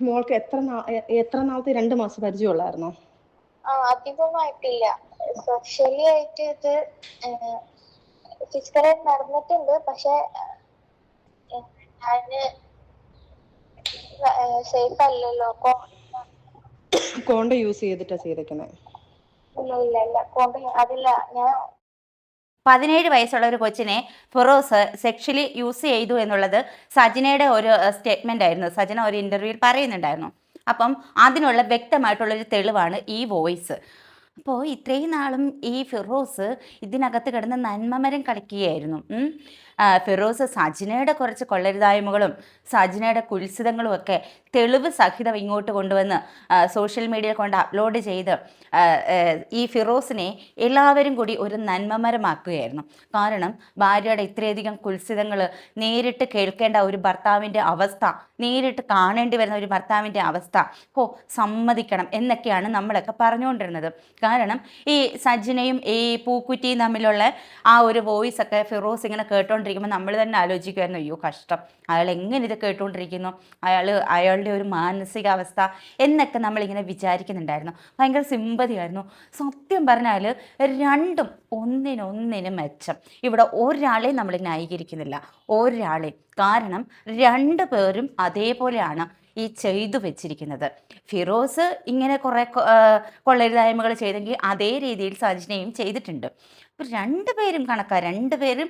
മോൾക്ക് എത്ര നാളത്തെ 2 മാസം പരിചയമുള്ളായിരുന്നോ? അധികമൊന്നും ആയിട്ടില്ല. സെക്ഷലി ആയിട്ട് ഇത് ഫിസിക്കലായിട്ട് നടന്നിട്ടുണ്ട്. പക്ഷെ ഞാന് സേഫ് അല്ലല്ലോ. കോണ്ട യൂസ് ചെയ്തിട്ടാ ചെയ്തേക്കുന്നത്? ഇല്ല അതില്ല. ഞാൻ 17 വയസ്സുള്ള ഒരു കൊച്ചിനെ ഫിറോസ് സെക്ഷലി യൂസ് ചെയ്തു എന്നുള്ളത് സജിനയുടെ ഒരു സ്റ്റേറ്റ്മെൻ്റ് ആയിരുന്നു. സജിന ഒരു ഇൻ്റർവ്യൂവിൽ പറയുന്നുണ്ടായിരുന്നു. അപ്പം അതിനുള്ള വ്യക്തമായിട്ടുള്ളൊരു തെളിവാണ് ഈ വോയിസ്. അപ്പോൾ ഇത്രയും നാളും ഈ ഫിറോസ് ഇതിനകത്ത് കിടന്ന് നന്മമരം കളിക്കുകയായിരുന്നു. ഫിറോസ് സജിനയുടെ കുറച്ച് കൊള്ളരുതായ്മകളും സജിനയുടെ കുൽസിതങ്ങളും ഒക്കെ തെളിവ് സഹിതം ഇങ്ങോട്ട് കൊണ്ടുവന്ന് സോഷ്യൽ മീഡിയയിൽ കൊണ്ട് അപ്ലോഡ് ചെയ്ത് ഈ ഫിറോസിനെ എല്ലാവരും കൂടി ഒരു നന്മമരമാക്കുകയായിരുന്നു. കാരണം ഭാര്യയുടെ ഇത്രയധികം കുൽസിതങ്ങൾ നേരിട്ട് കേൾക്കേണ്ട ഒരു ഭർത്താവിൻ്റെ അവസ്ഥ, നേരിട്ട് കാണേണ്ടി വരുന്ന ഒരു ഭർത്താവിൻ്റെ അവസ്ഥ സമ്മതിക്കണം എന്നൊക്കെയാണ് നമ്മളൊക്കെ പറഞ്ഞുകൊണ്ടിരുന്നത്. കാരണം ഈ സജിനയും ഈ പൂക്കുറ്റിയും തമ്മിലുള്ള ആ ഒരു വോയിസ് ഒക്കെ ഫിറോസ് ഇങ്ങനെ കേട്ടോണ്ടിരിക്കുമ്പോൾ നമ്മൾ തന്നെ ആലോചിക്കുമായിരുന്നു, അയ്യോ കഷ്ടം, അയാൾ എങ്ങനെ ഇത് കേട്ടുകൊണ്ടിരിക്കുന്നു, അയാളുടെ ഒരു മാനസികാവസ്ഥ എന്നൊക്കെ നമ്മളിങ്ങനെ വിചാരിക്കുന്നുണ്ടായിരുന്നു. ഭയങ്കര സിമ്പതിയായിരുന്നു. സത്യം പറഞ്ഞാൽ രണ്ടും ഒന്നിനൊന്നിന് മെച്ചം. ഇവിടെ ഒരാളെ നമ്മൾ ന്യായീകരിക്കുന്നില്ല, ഒരാളെ. കാരണം രണ്ടു പേരും അതേപോലെയാണ് ഈ ചെയ്തു വെച്ചിരിക്കുന്നത്. ഫിറോസ് ഇങ്ങനെ കുറേ കൊള്ളരുതായ്മകൾ ചെയ്തെങ്കിൽ അതേ രീതിയിൽ സജിനയും ചെയ്തിട്ടുണ്ട്. അപ്പോൾ രണ്ടുപേരും കണക്കാണ്, രണ്ടുപേരും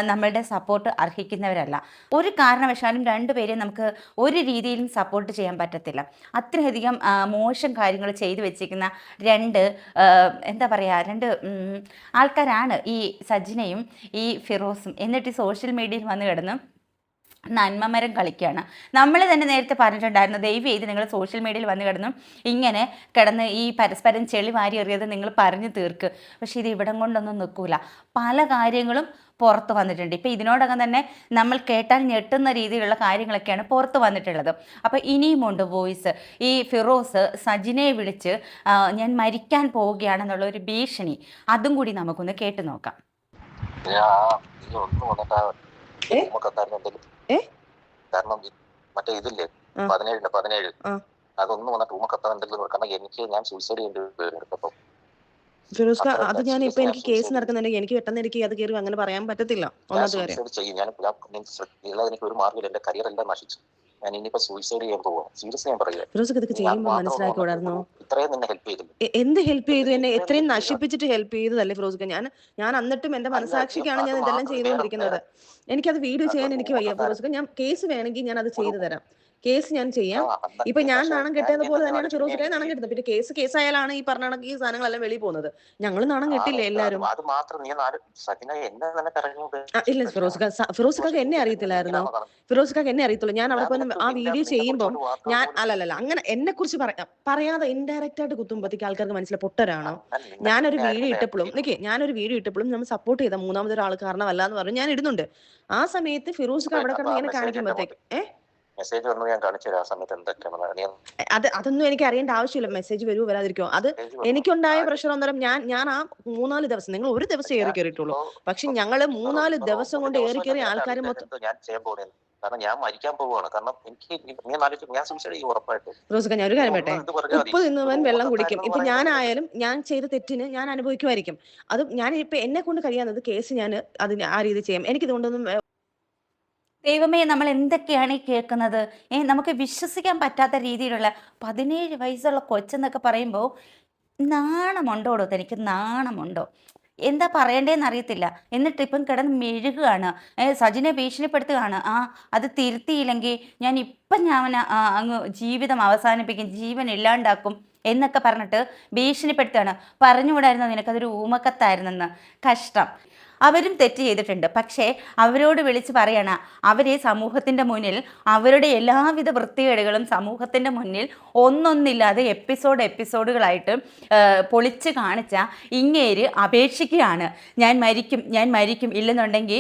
നമ്മളുടെ സപ്പോർട്ട് അർഹിക്കുന്നവരല്ല. ഒരു കാരണവശാലും രണ്ടുപേരെയും നമുക്ക് ഒരു രീതിയിലും സപ്പോർട്ട് ചെയ്യാൻ പറ്റത്തില്ല. അത്രയധികം മോശം കാര്യങ്ങൾ ചെയ്തു വെച്ചിരിക്കുന്ന എന്താ പറയുക, രണ്ട് ആൾക്കാരാണ് ഈ സജിനയും ഈ ഫിറോസും. എന്നിട്ട് സോഷ്യൽ മീഡിയയിൽ വന്ന് കിടന്ന് നന്മമരം കളിക്കുകയാണ്. നമ്മൾ തന്നെ നേരത്തെ പറഞ്ഞിട്ടുണ്ടായിരുന്നു, ദയവ് ചെയ്ത് നിങ്ങൾ സോഷ്യൽ മീഡിയയിൽ വന്ന് ഇങ്ങനെ കിടന്ന് ഈ പരസ്പരം ചെളി വാരി എറിയത് നിങ്ങൾ പറഞ്ഞു തീർക്ക്. പക്ഷേ ഇത് ഇവിടം കൊണ്ടൊന്നും നിൽക്കില്ല. പല കാര്യങ്ങളും പുറത്ത് വന്നിട്ടുണ്ട്. ഇപ്പം ഇതിനോടകം തന്നെ നമ്മൾ കേട്ടാൽ ഞെട്ടുന്ന രീതിയിലുള്ള കാര്യങ്ങളൊക്കെയാണ് പുറത്ത് വന്നിട്ടുള്ളത്. അപ്പോൾ ഇനിയുമുണ്ട് വോയിസ്. ഈ ഫിറോസ് സജിനയെ വിളിച്ച് ഞാൻ മരിക്കാൻ പോവുകയാണെന്നുള്ള ഒരു ഭീഷണി, അതും കൂടി നമുക്കൊന്ന് കേട്ടു നോക്കാം. കാരണം മറ്റേ ഇതില്ലേ 17 അതൊന്നും വന്നിട്ട് ഉമ്മക്കത്താന്നുണ്ടെങ്കിൽ കാരണം എനിക്ക് ഞാൻ സൂസൈഡ് ചെയ്യേണ്ടി വരും. ഫിറോസ്ക, അത് ഞാൻ ഇപ്പൊ എനിക്ക് കേസ് നടക്കുന്നുണ്ടെങ്കിൽ എനിക്ക് പെട്ടെന്ന് എനിക്ക് അത് കയറി അങ്ങനെ പറയാൻ പറ്റത്തില്ല. ഒന്നാമത്തെ കാര്യം എനിക്ക് ഒരു മാർഗ്ഗമില്ല, എന്റെ കരിയർ എല്ലാം നശിച്ചു. ഞാൻ ഇനിയിപ്പോ സൂയിസൈഡ് ചെയ്യാൻ പോവാം. സീരിയസ്ലി ഞാൻ പറയാം. ഫിറോസ്ക, ഇതൊക്കെ ചെയ്യുമ്പോൾ മനസ്സിലാക്കിയോടായിരുന്നോ? ഇത്രയും നിന്നെ ഹെൽപ്പ് ചെയ്തു. എന്ത് ഹെൽപ്പ് ചെയ്തു? എന്നെ എത്രയും നശിപ്പിച്ചിട്ട് ഹെൽപ്പ് ചെയ്തതല്ലേ ഫിറോസ്ക? ഞാൻ എന്നിട്ടും എന്റെ മനസാക്ഷിക്കാണ് ഞാൻ ഇതെല്ലാം ചെയ്തുകൊണ്ടിരിക്കുന്നത്. എനിക്കത് വീഡിയോ ചെയ്യാൻ എനിക്ക് വയ്യ ഫിറോസ്ക. ഞാൻ കേസ് വേണമെങ്കിൽ ഞാൻ അത് ചെയ്തു തരാം. കേസ് ഞാൻ ചെയ്യാം. ഇപ്പൊ ഞാൻ നാണം കെട്ടിയതുപോലെ തന്നെയാണ് ഫിറോസിനെ നാണം കെട്ടുന്നത്. പിന്നെ കേസായാലാണ് ഈ പറഞ്ഞ കണക്ക് ഈ സാധനങ്ങളെല്ലാം വെളിയിൽ പോകുന്നത്. ഞങ്ങൾ നാണം കെട്ടില്ലേ എല്ലാരും? ഇല്ല ഫിറോസിക്കാക്ക് എന്നെ അറിയത്തില്ലായിരുന്നോ? ഫിറോസിക്കാക്ക് എന്നെ അറിയത്തുള്ളൂ. ഞാൻ അവിടെ പോയി ആ വീഡിയോ ചെയ്യുമ്പോൾ ഞാൻ അല്ലല്ല അങ്ങനെ എന്നെ കുറിച്ച് പറയാതെ ഇൻഡയറക്റ്റ് ആയിട്ട് കുത്തുമ്പോഴത്തേക്ക് ആൾക്കാർക്ക് മനസ്സിലായി പൊട്ടരാണോ. ഞാനൊരു വീഡിയോ ഇട്ടപ്പോഴും നമ്മൾ സപ്പോർട്ട് ചെയ്ത മൂന്നാമതൊരാൾ കാരണമല്ല എന്ന് പറഞ്ഞു ഞാൻ ഇടുന്നുണ്ട്. ആ സമയത്ത് ഫിറോസിക്ക അവിടെ കിടന്ന് ഇങ്ങനെ കാണിക്കുമ്പോഴത്തേക്ക് മെസ്സേജ് വന്നു, ഞാൻ കാണിച്ചു തരാം. ആ സമയത്ത് എന്തൊക്കെയാണ് അതൊന്നും എനിക്ക് അറിയേണ്ട ആവശ്യമില്ല. മെസ്സേജ് വരുമോ വരാതിരിക്കോ, അത് എനിക്കുണ്ടായ പ്രഷർ അന്നേരം ഞാൻ ആ 3-4 ദിവസം, നിങ്ങൾ ഒരു ദിവസം ഏറി കയറിയിട്ടുള്ളൂ, പക്ഷെ ഞങ്ങള് 3-4 ദിവസം കൊണ്ട് ഏറി കയറി ആൾക്കാർ മൊത്തം. ഞാൻ ചെയ്യാൻ പോകുന്നത് കാരണം ഞാൻ മരിക്കാൻ പോവുകയാണ്. കാരണം എനിക്ക് ഞാൻ സൂസൈഡ് ചെയ്യും ഉറപ്പായിട്ടും. റോസിക്ക, ഞാൻ ഒരു കാര്യം പറയട്ടെ, ഉപ്പ് തിന്നവൻ വെള്ളം കുടിക്കും. ഇപ്പൊ ഞാനായാലും ഞാൻ ചെയ്ത തെറ്റിന് ഞാൻ അനുഭവിക്കുമായിരിക്കും. അത് ഞാൻ ഇപ്പൊ എന്നെ കൊണ്ട് കഴിയാവുന്നത് കേസ് ഞാൻ അതിന് ആ രീതി ചെയ്യാം. എനിക്കിതുകൊണ്ടൊന്നും ദൈവമേ, നമ്മൾ എന്തൊക്കെയാണ് ഈ കേൾക്കുന്നത്? നമുക്ക് വിശ്വസിക്കാൻ പറ്റാത്ത രീതിയിലുള്ള 17 വയസ്സുള്ള കൊച്ചെന്നൊക്കെ പറയുമ്പോൾ നാണമുണ്ടോടോ? തനിക്ക് നാണമുണ്ടോ? എന്താ പറയണ്ടേന്ന് അറിയത്തില്ല. എന്നിട്ട് ഇപ്പം കിടന്ന് മെഴുകുകയാണ്, സജിനെ ഭീഷണിപ്പെടുത്തുകയാണ്. അത് തിരുത്തിയില്ലെങ്കിൽ ഞാൻ അങ്ങ് ജീവിതം അവസാനിപ്പിക്കും, ജീവൻ ഇല്ലാണ്ടാക്കും എന്നൊക്കെ പറഞ്ഞിട്ട് ഭീഷണിപ്പെടുത്തുകയാണ്. പറഞ്ഞുകൂടായിരുന്നു നിനക്കതൊരു ഊമക്കത്തായിരുന്നെന്ന്? കഷ്ടം. അവരും തെറ്റ് ചെയ്തിട്ടുണ്ട്. പക്ഷേ അവരോട് വിളിച്ച് പറയണ, അവരെ സമൂഹത്തിൻ്റെ മുന്നിൽ അവരുടെ എല്ലാവിധ വൃത്തികേടുകളും സമൂഹത്തിൻ്റെ മുന്നിൽ ഒന്നൊന്നില്ലാതെ എപ്പിസോഡുകളായിട്ട് പൊളിച്ച് കാണിച്ച ഇങ്ങേര് അപേക്ഷിക്കുകയാണ്, ഞാൻ മരിക്കും, ഇല്ലെന്നുണ്ടെങ്കിൽ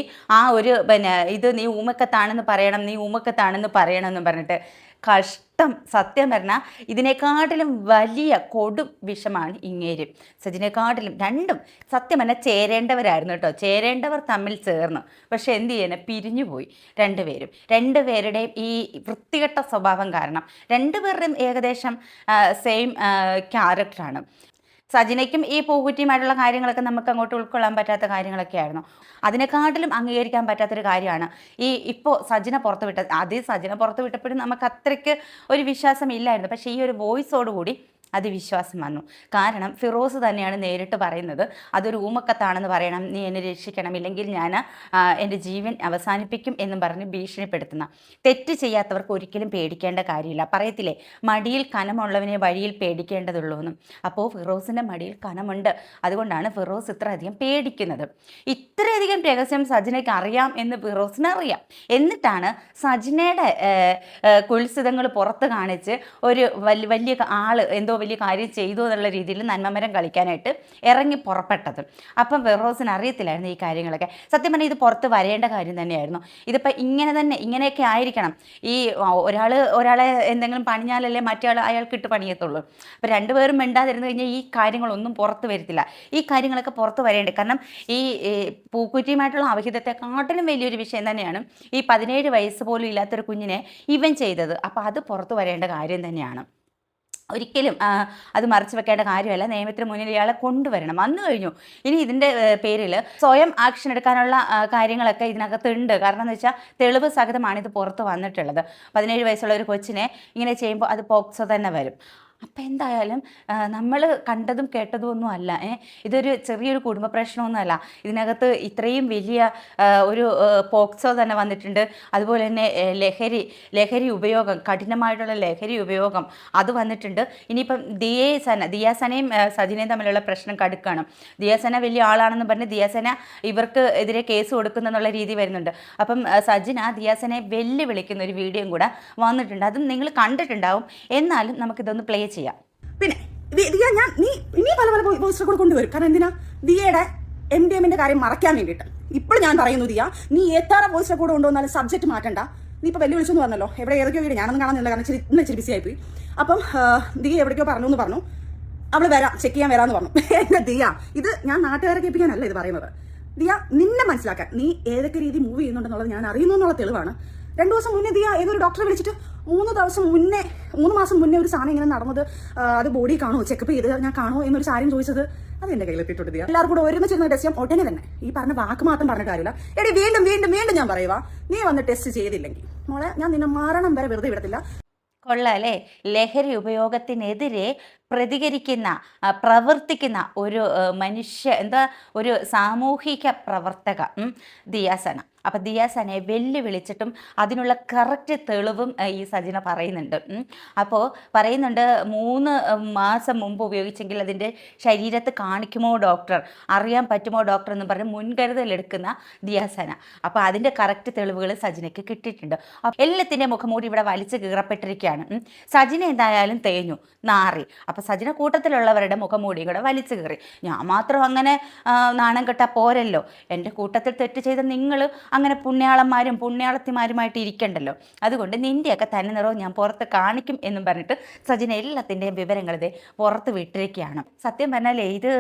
ഇത് നീ ഊമക്കത്താണെന്ന് പറയണം എന്ന് പറഞ്ഞിട്ട്. കഷ്ടം. സത്യം പറഞ്ഞാൽ ഇതിനെക്കാട്ടിലും വലിയ കൊടും വിഷമാണ് ഇങ്ങേരും സജിനെക്കാട്ടിലും. രണ്ടും സത്യം പറഞ്ഞാൽ ചേരേണ്ടവരായിരുന്നു കേട്ടോ. ചേരേണ്ടവർ തമ്മിൽ ചേർന്നു. പക്ഷെ എന്ത് ചെയ്യാൻ പിരിഞ്ഞുപോയി രണ്ടുപേരുടെയും ഈ വൃത്തികെട്ട സ്വഭാവം കാരണം. രണ്ടുപേരുടെയും ഏകദേശം സെയിം ക്യാരക്ടറാണ്. സജിനയ്ക്കും ഈ പൂക്കുറ്റിയുമായിട്ടുള്ള കാര്യങ്ങളൊക്കെ നമുക്ക് അങ്ങോട്ട് ഉൾക്കൊള്ളാൻ പറ്റാത്ത കാര്യങ്ങളൊക്കെ ആയിരുന്നു. അതിനെക്കാട്ടിലും അംഗീകരിക്കാൻ പറ്റാത്തൊരു കാര്യമാണ് ഇപ്പോൾ സജിന പുറത്ത് വിട്ടത്. സജിന പുറത്ത് വിട്ടപ്പോഴും നമുക്ക് അത്രയ്ക്ക് ഒരു വിശ്വാസം ഇല്ലായിരുന്നു. പക്ഷേ ഈ ഒരു വോയിസോടുകൂടി അത് വിശ്വാസം വന്നു. കാരണം ഫിറോസ് തന്നെയാണ് നേരിട്ട് പറയുന്നത്, അതൊരു ഊമക്കത്താണെന്ന് പറയണം, നീ എന്നെ രക്ഷിക്കണം, ഇല്ലെങ്കിൽ ഞാൻ എൻ്റെ ജീവൻ അവസാനിപ്പിക്കും എന്നും പറഞ്ഞ് ഭീഷണിപ്പെടുത്തുന്ന. തെറ്റ് ചെയ്യാത്തവർക്ക് ഒരിക്കലും പേടിക്കേണ്ട കാര്യമില്ല. പറയത്തില്ലേ, മടിയിൽ കനമുള്ളവനെ വഴിയിൽ പേടിക്കേണ്ടതുള്ളൂ എന്നും. അപ്പോൾ ഫിറോസിൻ്റെ മടിയിൽ കനമുണ്ട്. അതുകൊണ്ടാണ് ഫിറോസ് ഇത്രയധികം പേടിക്കുന്നത്. ഇത്രയധികം രഹസ്യം സജിനയ്ക്ക് അറിയാം എന്ന് ഫിറോസിന് അറിയാം. എന്നിട്ടാണ് സജിനയുടെ കുൽസിതങ്ങൾ പുറത്ത് കാണിച്ച് ഒരു വലിയ ആള് എന്തോ വലിയ കാര്യം ചെയ്തു എന്നുള്ള രീതിയിൽ നന്മമരം കളിക്കാനായിട്ട് ഇറങ്ങി പുറപ്പെട്ടത്. അപ്പം ഫിറോസിന് അറിയത്തില്ലായിരുന്നു ഈ കാര്യങ്ങളൊക്കെ. സത്യം പറഞ്ഞാൽ ഇത് പുറത്ത് വരേണ്ട കാര്യം തന്നെയായിരുന്നു. ഇതിപ്പോൾ ഇങ്ങനെയൊക്കെ ആയിരിക്കണം. ഈ ഒരാളെ എന്തെങ്കിലും പണിഞ്ഞാലല്ലേ മറ്റേ ആൾ അയാൾക്ക് ഇട്ട് പണിയത്തുള്ളൂ. അപ്പോൾ രണ്ടുപേരും മിണ്ടാതിരുന്നു കഴിഞ്ഞാൽ ഈ കാര്യങ്ങളൊന്നും പുറത്ത് വരത്തില്ല. ഈ കാര്യങ്ങളൊക്കെ പുറത്ത് വരേണ്ടത്. കാരണം ഈ പൂക്കുറ്റിയുമായിട്ടുള്ള അവിഹിതത്തെക്കാട്ടിലും വലിയൊരു വിഷയം തന്നെയാണ് ഈ 17 വയസ്സ് പോലും ഇല്ലാത്തൊരു കുഞ്ഞിനെ ഇവൻ ചെയ്തത്. അപ്പോൾ അത് പുറത്ത് വരേണ്ട കാര്യം തന്നെയാണ്. ഒരിക്കലും അത് മറച്ചു വെക്കേണ്ട കാര്യമല്ല. നിയമത്തിന് മുന്നിൽ ഇയാളെ കൊണ്ടുവരണം. വന്നു കഴിഞ്ഞു. ഇനി ഇതിൻ്റെ പേരിൽ സ്വയം ആക്ഷൻ എടുക്കാനുള്ള കാര്യങ്ങളൊക്കെ ഇതിനകത്തുണ്ട്. കാരണം എന്ന് വെച്ചാൽ തെളിവ് സഹിതമാണ് ഇത് പുറത്ത് വന്നിട്ടുള്ളത്. 17 വയസ്സുള്ള ഒരു കൊച്ചിനെ ഇങ്ങനെ ചെയ്യുമ്പോൾ അത് പോക്സോ തന്നെ വരും. അപ്പം എന്തായാലും നമ്മൾ കണ്ടതും കേട്ടതും ഒന്നും അല്ല. ഇതൊരു ചെറിയൊരു കുടുംബ പ്രശ്നമൊന്നുമല്ല. ഇതിനകത്ത് ഇത്രയും വലിയ ഒരു പോക്സോ തന്നെ വന്നിട്ടുണ്ട്. അതുപോലെ തന്നെ ലഹരി ഉപയോഗം, കഠിനമായിട്ടുള്ള ലഹരി ഉപയോഗം അത് വന്നിട്ടുണ്ട്. ഇനിയിപ്പം ദിയാസനയും സജിനയും തമ്മിലുള്ള പ്രശ്നം കടുക്കാണ്. ദിയാസന വലിയ ആളാണെന്ന് പറഞ്ഞ് ദിയാസന ഇവർക്ക് എതിരെ കേസ് കൊടുക്കുന്നെന്നുള്ള രീതി വരുന്നുണ്ട്. അപ്പം സജിന ദിയാസനയെ വെല്ലുവിളിക്കുന്ന ഒരു വീഡിയോയും കൂടെ വന്നിട്ടുണ്ട്. അതും നിങ്ങൾ കണ്ടിട്ടുണ്ടാവും. എന്നാലും നമുക്കിതൊന്ന് പ്ലേ ചെയ്യാം. പിന്നെ ദിയ, നീ പല പോസ്റ്റർ കൂടെ കൊണ്ടുവരും. കാരണം എന്തിനാ? ദിയയുടെ MDMന്റെ കാര്യം മറയ്ക്കാൻ വേണ്ടിയിട്ട്. ഇപ്പോൾ ഞാൻ പറയുന്നു ദിയ, നീ എത്ര പോസ്റ്റർ കൂടെ കൊണ്ടുവന്നാലും സബ്ജക്ട് മാറ്റണ്ട. നീ ഇപ്പോൾ വെല്ലുവിളിച്ചെന്ന് പറഞ്ഞല്ലോ. ഏതൊക്കെയോ വീട് ഞാനൊന്നും കാണാനില്ല, കാരണം ഇച്ചിരി ബിസി ആയിപ്പോയി. അപ്പം ദിയ എവിടേക്കോ പറഞ്ഞു അവള് ചെക്ക് ചെയ്യാൻ വരാമെന്ന് പറഞ്ഞു. എന്റെ ദിയ, ഇത് ഞാൻ നാട്ടുകാരെ കേൾപ്പിക്കാനല്ല ഇത് പറയുന്നത്. ദിയ, നിന്നെ മനസ്സിലാക്കാൻ നീ ഏതൊക്കെ രീതി മൂവ് ചെയ്യുന്നുണ്ടെന്നുള്ളത് ഞാൻ അറിയുന്നു എന്നുള്ള തെളിവാണ്. 2 ദിവസം മുന്നേ ദിയ ഏതൊരു ഡോക്ടറെ വിളിച്ചിട്ട് 3 മാസം മുന്നേ ഒരു സാധനം ഇങ്ങനെ നടന്നത്, അത് ബോഡി കാണുമോ, ചെക്കപ്പ് ചെയ്ത് ഞാൻ കാണുമോ എന്നൊരു കാര്യം ചോദിച്ചത് അത് എന്റെ കയ്യിലെത്തിയിട്ടുണ്ട് ദിയ. എല്ലാവരും കൂടെ ഒരുമിച്ചിരുന്ന ടെസ്റ്റ് ചെയ്യാം ഉടനെ തന്നെ. ഈ പറഞ്ഞ വാക്ക് മാത്രം പറഞ്ഞ കാര്യമില്ല. എടി വീണ്ടും ഞാൻ പറയുക, നീ വന്ന് ടെസ്റ്റ് ചെയ്തില്ലെങ്കിൽ മോളെ ഞാൻ നിന്നെ മരണം വരെ വെറുതെ വിടത്തില്ല. കൊള്ളാല്ലേ? ലഹരി ഉപയോഗത്തിനെതിരെ പ്രവർത്തിക്കുന്ന ഒരു ഒരു സാമൂഹിക പ്രവർത്തക ദിയാസന. അപ്പം ദിയാസനയെ വെല്ലുവിളിച്ചിട്ടും അതിനുള്ള കറക്റ്റ് തെളിവും ഈ സജിന പറയുന്നുണ്ട്. അപ്പോൾ പറയുന്നുണ്ട് 3 മാസം മുമ്പ് ഉപയോഗിച്ചെങ്കിൽ അതിൻ്റെ ശരീരത്ത് കാണിക്കുമോ ഡോക്ടർ, അറിയാൻ പറ്റുമോ ഡോക്ടർ എന്ന് പറഞ്ഞ് മുൻകരുതലെടുക്കുന്ന ദിയാസന. അപ്പോൾ അതിൻ്റെ കറക്റ്റ് തെളിവുകൾ സജിനയ്ക്ക് കിട്ടിയിട്ടുണ്ട്. എല്ലാത്തിൻ്റെ മുഖംമൂടി ഇവിടെ വലിച്ചു കീറപ്പെട്ടിരിക്കുകയാണ്. സജിന എന്തായാലും തേഞ്ഞു നാറി. അപ്പോൾ സജിന കൂട്ടത്തിലുള്ളവരുടെ മുഖംമൂടിയും കൂടെ വലിച്ചു കീറി. ഞാൻ മാത്രം അങ്ങനെ നാണം കെട്ടാൽ പോരല്ലോ. എൻ്റെ കൂട്ടത്തിൽ തെറ്റ് ചെയ്ത നിങ്ങൾ അങ്ങനെ പുണ്യാളന്മാരും പുണ്യാളത്തിമാരുമായിട്ട് ഇരിക്കണ്ടല്ലോ. അതുകൊണ്ട് നിൻ്റെയൊക്കെ തന്നെ നിറവും ഞാൻ പുറത്ത് കാണിക്കും എന്നും പറഞ്ഞിട്ട് സജിന എല്ലാത്തിൻ്റെയും വിവരങ്ങൾ പുറത്ത് വിട്ടിരിക്കുകയാണ്. സത്യം പറഞ്ഞാൽ ഇത്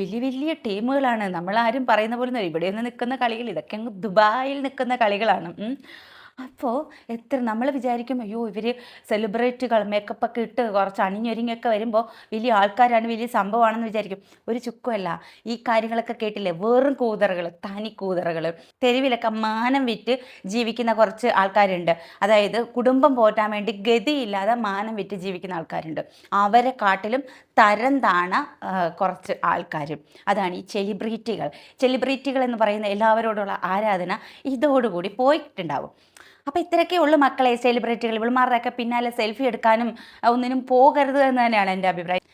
വലിയ ടീമുകളാണ്. നമ്മളാരും പറയുന്ന പോലെ ഇവിടെയൊന്നും നിൽക്കുന്ന കളികൾ, ഇതൊക്കെ അങ്ങ് ദുബായിൽ നിൽക്കുന്ന കളികളാണ്. അപ്പോൾ നമ്മൾ വിചാരിക്കും അയ്യോ ഇവർ സെലിബ്രിറ്റികൾ മേക്കപ്പൊക്കെ ഇട്ട് കുറച്ച് അണിഞ്ഞൊരുങ്ങിയൊക്കെ വരുമ്പോൾ വലിയ ആൾക്കാരാണ്, വലിയ സംഭവമാണെന്ന് വിചാരിക്കും. ഒരു ചുക്കുമല്ല. ഈ കാര്യങ്ങളൊക്കെ കേട്ടില്ലേ, വെറും കൂതറകൾ, തനി കൂതറകൾ. തെരുവിലൊക്കെ മാനം വിറ്റ് ജീവിക്കുന്ന കുറച്ച് ആൾക്കാരുണ്ട്. അതായത് കുടുംബം പോറ്റാൻ വേണ്ടി ഗതിയില്ലാതെ മാനം വിറ്റ് ജീവിക്കുന്ന ആൾക്കാരുണ്ട്. അവരെ കാട്ടിലും തരം താണ കുറച്ച് ആൾക്കാരും. അതാണ് ഈ സെലിബ്രിറ്റികൾ എന്ന് പറയുന്ന എല്ലാവരോടുള്ള ആരാധന ഇതോടുകൂടി പോയിട്ടുണ്ടാവും. അപ്പോൾ ഇത്രയൊക്കെ ഉള്ളു മക്കളെ സെലിബ്രിറ്റികൾ. ഇവളുമാരുടെയൊക്കെ പിന്നാലെ സെൽഫി എടുക്കാനും ഒന്നിനും പോകരുത് എന്ന് തന്നെയാണ് എൻ്റെ അഭിപ്രായം.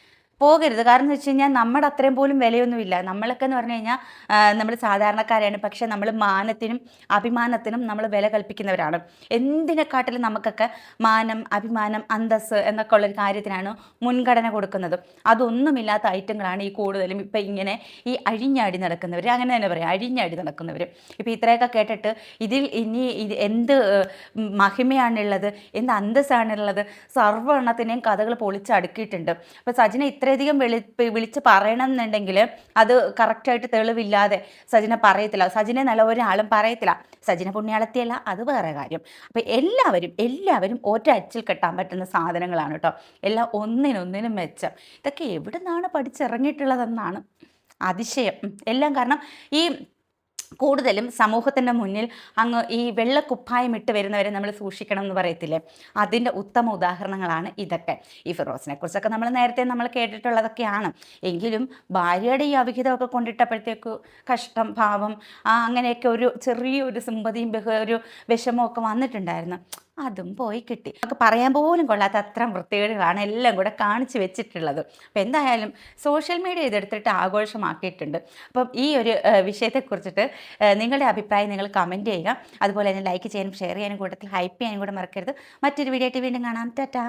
പോകരുത്. കാരണം എന്ന് വെച്ച് കഴിഞ്ഞാൽ നമ്മുടെ അത്രയും പോലും വിലയൊന്നുമില്ല. നമ്മളൊക്കെ എന്ന് പറഞ്ഞു കഴിഞ്ഞാൽ നമ്മൾ സാധാരണക്കാരാണ്. പക്ഷേ നമ്മൾ മാനത്തിനും അഭിമാനത്തിനും നമ്മൾ വില കൽപ്പിക്കുന്നവരാണ്. എന്തിനെക്കാട്ടിലും നമുക്കൊക്കെ മാനം, അഭിമാനം, അന്തസ്സ് എന്നൊക്കെ ഉള്ളൊരു കാര്യത്തിനാണ് മുൻഗണന കൊടുക്കുന്നത്. അതൊന്നുമില്ലാത്ത ഐറ്റങ്ങളാണ് ഈ കൂടുതലും ഇപ്പം ഇങ്ങനെ ഈ അഴിഞ്ഞാടി നടക്കുന്നവർ, അങ്ങനെ തന്നെ പറയാം, അഴിഞ്ഞാടി നടക്കുന്നവർ. ഇപ്പം ഇത്രയൊക്കെ കേട്ടിട്ട് ഇതിൽ ഇനി എന്ത് മഹിമയാണുള്ളത്, എന്ത് അന്തസ്സാണുള്ളത്, സർവ്വെണ്ണത്തിനെയും കഥകൾ പൊളിച്ചടുക്കിയിട്ടുണ്ട്. അപ്പോൾ സജിന ഇത്രയധികം വിളിച്ച് പറയണം എന്നുണ്ടെങ്കിൽ അത് കറക്റ്റായിട്ട് തെളിവില്ലാതെ സജിന പറയത്തില്ല. സജിനെ നല്ല ഒരാളും പറയത്തില്ല. സജിന പുണ്യാളത്തിയല്ല, അത് വേറെ കാര്യം. അപ്പം എല്ലാവരും ഒരച്ചിൽ കെട്ടാൻ പറ്റുന്ന സാധനങ്ങളാണ് കേട്ടോ. എല്ലാം ഒന്നിനൊന്നിനും മെച്ചം. ഇതൊക്കെ എവിടെ നിന്നാണ് പഠിച്ചിറങ്ങിയിട്ടുള്ളതെന്നാണ് അതിശയം എല്ലാം. കാരണം ഈ കൂടുതലും സമൂഹത്തിൻ്റെ മുന്നിൽ അങ്ങ് ഈ വെള്ളക്കുപ്പായം ഇട്ട് വരുന്നവരെ നമ്മൾ സൂക്ഷിക്കണം എന്ന് പറയത്തില്ലേ, അതിൻ്റെ ഉത്തമ ഉദാഹരണങ്ങളാണ് ഇതൊക്കെ. ഈ ഫിറോസിനെ കുറിച്ചൊക്കെ നമ്മൾ നേരത്തെ നമ്മൾ കേട്ടിട്ടുള്ളതൊക്കെയാണ്. എങ്കിലും ഭാര്യയുടെ ഈ അവിഹിതമൊക്കെ കൊണ്ടിട്ടപ്പോഴത്തേക്ക് കഷ്ടം, പാവം, അങ്ങനെയൊക്കെ ഒരു ചെറിയൊരു സിമ്പതിയും ഒരു വിഷമമൊക്കെ വന്നിട്ടുണ്ടായിരുന്നു. അതും പോയി കിട്ടി. നമുക്ക് പറയാൻ പോലും കൊള്ളാത്ത അത്ര വൃത്തികേടുകളാണ് എല്ലാം കൂടെ കാണിച്ചു വെച്ചിട്ടുള്ളത്. അപ്പോൾ എന്തായാലും സോഷ്യൽ മീഡിയ ഇതെടുത്തിട്ട് ആഘോഷമാക്കിയിട്ടുണ്ട്. അപ്പം ഈ ഒരു വിഷയത്തെക്കുറിച്ചിട്ട് നിങ്ങളുടെ അഭിപ്രായം നിങ്ങൾ കമൻറ്റ് ചെയ്യുക. അതുപോലെ തന്നെ ലൈക്ക് ചെയ്യാനും ഷെയർ ചെയ്യാനും കൂട്ടത്തിൽ ഹൈപ്പ് ചെയ്യാനും കൂടെ മറക്കരുത്. മറ്റൊരു വീഡിയോ ആയിട്ട് വീണ്ടും കാണാം. ടാറ്റാ.